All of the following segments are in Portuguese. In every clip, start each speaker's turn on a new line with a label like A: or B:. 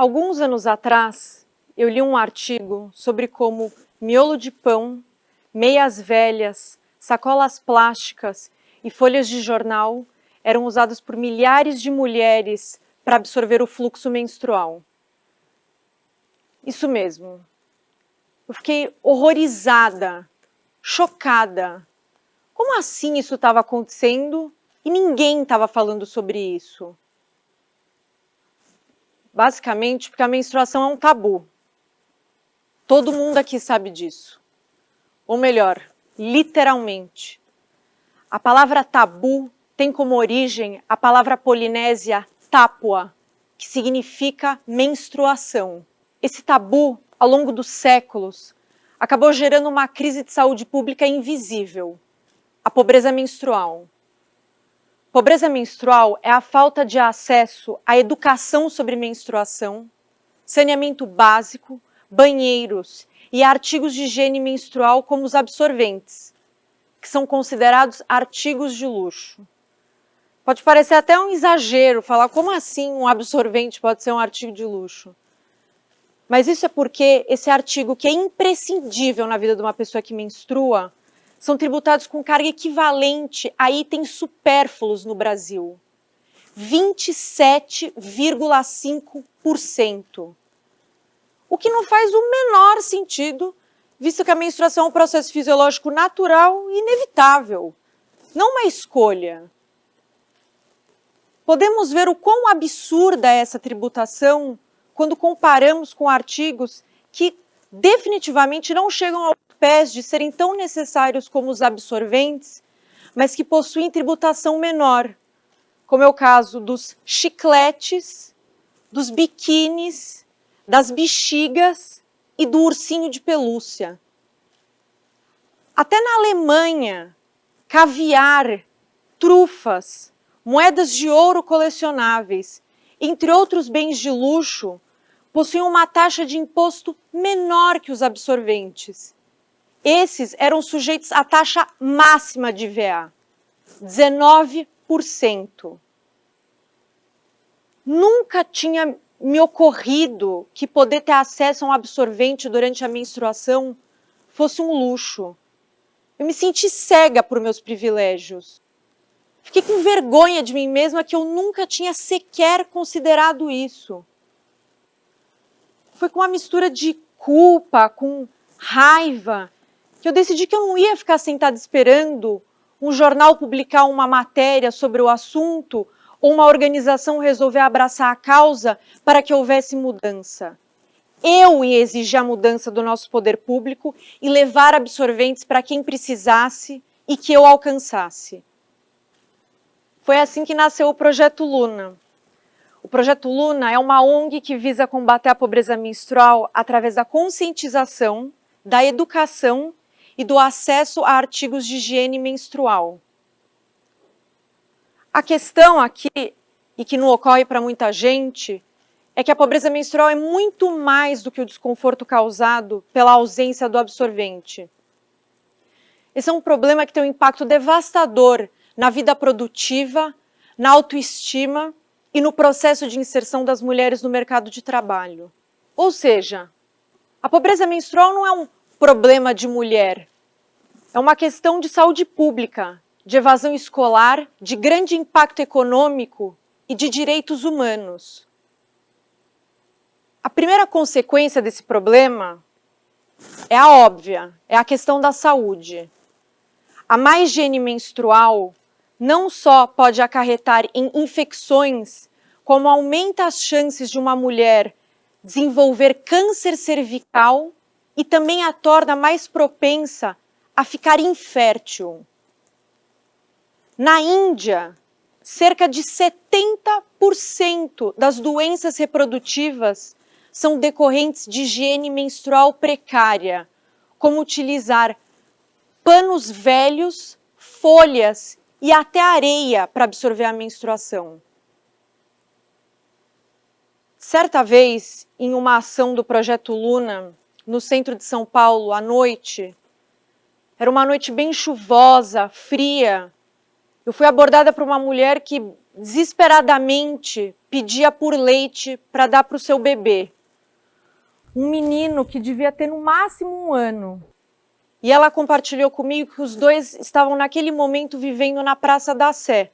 A: Alguns anos atrás, eu li um artigo sobre como miolo de pão, meias velhas, sacolas plásticas e folhas de jornal eram usados por milhares de mulheres para absorver o fluxo menstrual. Isso mesmo. Eu fiquei horrorizada, chocada. Como assim isso estava acontecendo e ninguém estava falando sobre isso? Basicamente porque a menstruação é um tabu. Todo mundo aqui sabe disso. Ou melhor, literalmente. A palavra tabu tem como origem a palavra polinésia tapua, que significa menstruação. Esse tabu, ao longo dos séculos, acabou gerando uma crise de saúde pública invisível, a pobreza menstrual. Pobreza menstrual é a falta de acesso à educação sobre menstruação, saneamento básico, banheiros e artigos de higiene menstrual como os absorventes, que são considerados artigos de luxo. Pode parecer até um exagero falar como assim um absorvente pode ser um artigo de luxo. Mas isso é porque esse artigo, que é imprescindível na vida de uma pessoa que menstrua, são tributados com carga equivalente a itens supérfluos no Brasil. 27,5%. O que não faz o menor sentido, visto que a menstruação é um processo fisiológico natural e inevitável, não uma escolha. Podemos ver o quão absurda é essa tributação quando comparamos com artigos que definitivamente não chegam aos pés de serem tão necessários como os absorventes, mas que possuem tributação menor, como é o caso dos chicletes, dos biquínis, das bexigas e do ursinho de pelúcia. Até na Alemanha, caviar, trufas, moedas de ouro colecionáveis, entre outros bens de luxo, possuem uma taxa de imposto menor que os absorventes. Esses eram sujeitos à taxa máxima de IVA, 19%. Nunca tinha me ocorrido que poder ter acesso a um absorvente durante a menstruação fosse um luxo. Eu me senti cega por meus privilégios. Fiquei com vergonha de mim mesma que eu nunca tinha sequer considerado isso. Foi com uma mistura de culpa, com raiva, que eu decidi que eu não ia ficar sentada esperando um jornal publicar uma matéria sobre o assunto ou uma organização resolver abraçar a causa para que houvesse mudança. Eu ia exigir a mudança do nosso poder público e levar absorventes para quem precisasse e que eu alcançasse. Foi assim que nasceu o Projeto Luna. O Projeto Luna é uma ONG que visa combater a pobreza menstrual através da conscientização, da educação e do acesso a artigos de higiene menstrual. A questão aqui, e que não ocorre para muita gente, é que a pobreza menstrual é muito mais do que o desconforto causado pela ausência do absorvente. Esse é um problema que tem um impacto devastador na vida produtiva, na autoestima e no processo de inserção das mulheres no mercado de trabalho. Ou seja, a pobreza menstrual não é um problema de mulher, é uma questão de saúde pública, de evasão escolar, de grande impacto econômico e de direitos humanos. A primeira consequência desse problema é a óbvia, é a questão da saúde. A má higiene menstrual não só pode acarretar em infecções, como aumenta as chances de uma mulher desenvolver câncer cervical e também a torna mais propensa a ficar infértil. Na Índia, cerca de 70% das doenças reprodutivas são decorrentes de higiene menstrual precária, como utilizar panos velhos, folhas e até areia para absorver a menstruação. Certa vez, em uma ação do Projeto Luna, no centro de São Paulo, à noite, era uma noite bem chuvosa, fria, eu fui abordada por uma mulher que desesperadamente pedia por leite para dar para o seu bebê. Um menino que devia ter no máximo 1 ano. E ela compartilhou comigo que os dois estavam naquele momento vivendo na Praça da Sé.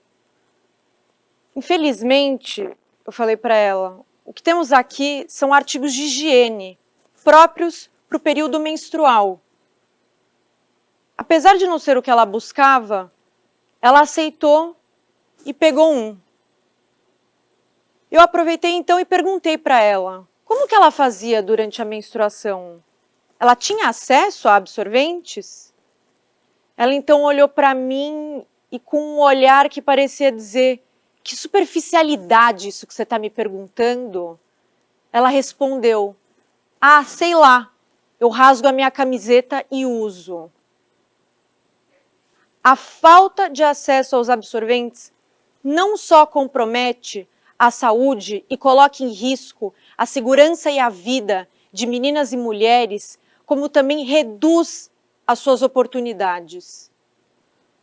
A: Infelizmente, eu falei para ela, o que temos aqui são artigos de higiene, próprios para o período menstrual. Apesar de não ser o que ela buscava, ela aceitou e pegou um. Eu aproveitei então e perguntei para ela, como que ela fazia durante a menstruação? Ela tinha acesso a absorventes? Ela então olhou para mim e com um olhar que parecia dizer, que superficialidade isso que você está me perguntando? Ela respondeu, ah, sei lá, eu rasgo a minha camiseta e uso. A falta de acesso aos absorventes não só compromete a saúde e coloca em risco a segurança e a vida de meninas e mulheres, como também reduz as suas oportunidades.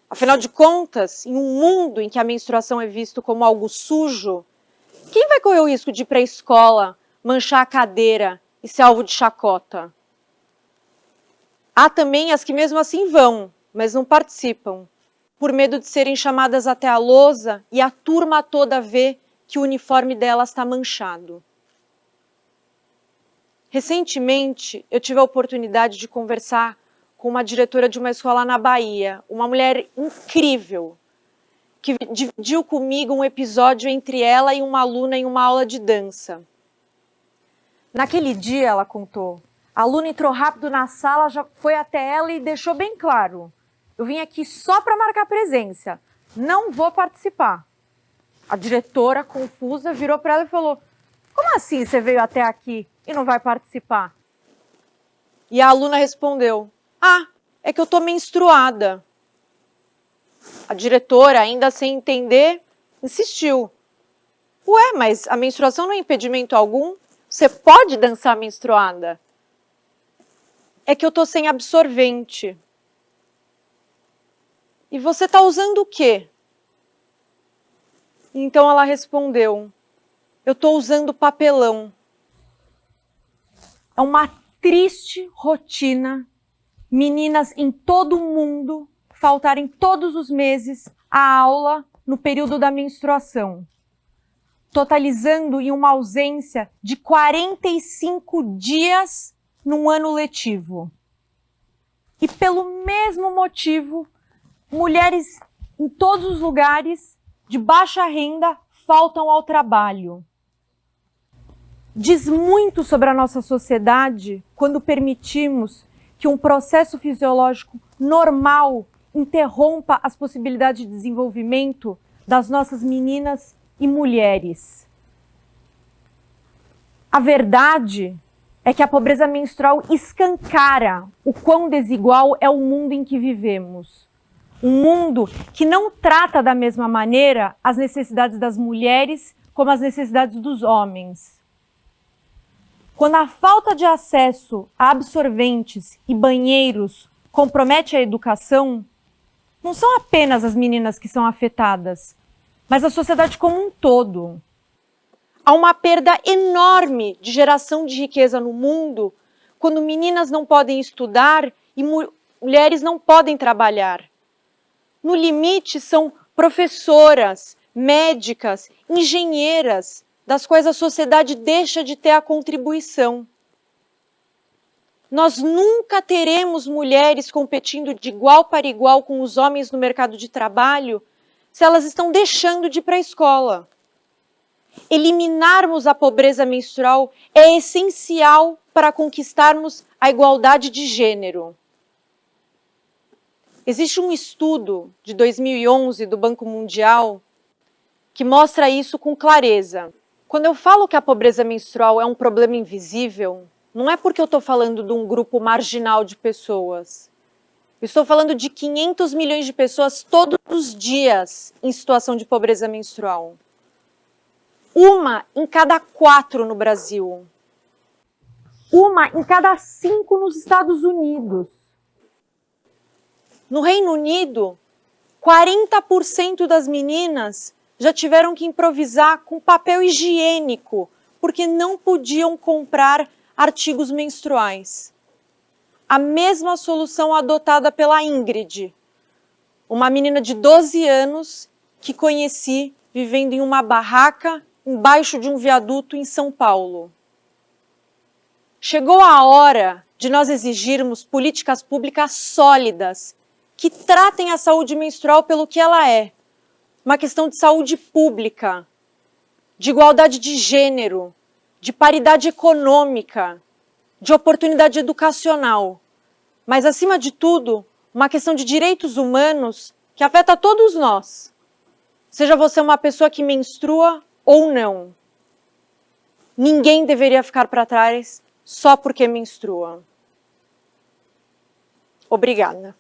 A: Afinal de contas, em um mundo em que a menstruação é visto como algo sujo, quem vai correr o risco de ir para a escola, manchar a cadeira e ser alvo de chacota? Há também as que mesmo assim vão, mas não participam, por medo de serem chamadas até a lousa e a turma toda vê que o uniforme delas está manchado. Recentemente, eu tive a oportunidade de conversar com uma diretora de uma escola na Bahia, uma mulher incrível, que dividiu comigo um episódio entre ela e uma aluna em uma aula de dança. Naquele dia, ela contou, a aluna entrou rápido na sala, já foi até ela e deixou bem claro, eu vim aqui só para marcar presença, não vou participar. A diretora, confusa, virou para ela e falou, como assim você veio até aqui e não vai participar? E a aluna respondeu, ah, é que eu tô menstruada. A diretora, ainda sem entender, insistiu. Ué, mas a menstruação não é impedimento algum? Você pode dançar menstruada? É que eu tô sem absorvente. E você tá usando o quê? Então ela respondeu, eu tô usando papelão. É uma triste rotina, meninas em todo o mundo faltarem todos os meses à aula no período da menstruação, totalizando em uma ausência de 45 dias num ano letivo. E pelo mesmo motivo, mulheres em todos os lugares de baixa renda faltam ao trabalho. Diz muito sobre a nossa sociedade quando permitimos que um processo fisiológico normal interrompa as possibilidades de desenvolvimento das nossas meninas e mulheres. A verdade é que a pobreza menstrual escancara o quão desigual é o mundo em que vivemos. Um mundo que não trata da mesma maneira as necessidades das mulheres como as necessidades dos homens. Quando a falta de acesso a absorventes e banheiros compromete a educação, não são apenas as meninas que são afetadas, mas a sociedade como um todo. Há uma perda enorme de geração de riqueza no mundo quando meninas não podem estudar e mulheres não podem trabalhar. No limite, são professoras, médicas, engenheiras, das quais a sociedade deixa de ter a contribuição. Nós nunca teremos mulheres competindo de igual para igual com os homens no mercado de trabalho se elas estão deixando de ir para a escola. Eliminarmos a pobreza menstrual é essencial para conquistarmos a igualdade de gênero. Existe um estudo de 2011 do Banco Mundial que mostra isso com clareza. Quando eu falo que a pobreza menstrual é um problema invisível, não é porque eu estou falando de um grupo marginal de pessoas. Eu estou falando de 500 milhões de pessoas todos os dias em situação de pobreza menstrual. 1 em cada 4 no Brasil. 1 em cada 5 nos Estados Unidos. No Reino Unido, 40% das meninas já tiveram que improvisar com papel higiênico, porque não podiam comprar artigos menstruais. A mesma solução adotada pela Ingrid, uma menina de 12 anos que conheci vivendo em uma barraca embaixo de um viaduto em São Paulo. Chegou a hora de nós exigirmos políticas públicas sólidas que tratem a saúde menstrual pelo que ela é, uma questão de saúde pública, de igualdade de gênero, de paridade econômica, de oportunidade educacional, mas, acima de tudo, uma questão de direitos humanos que afeta todos nós, seja você uma pessoa que menstrua ou não. Ninguém deveria ficar para trás só porque menstrua. Obrigada.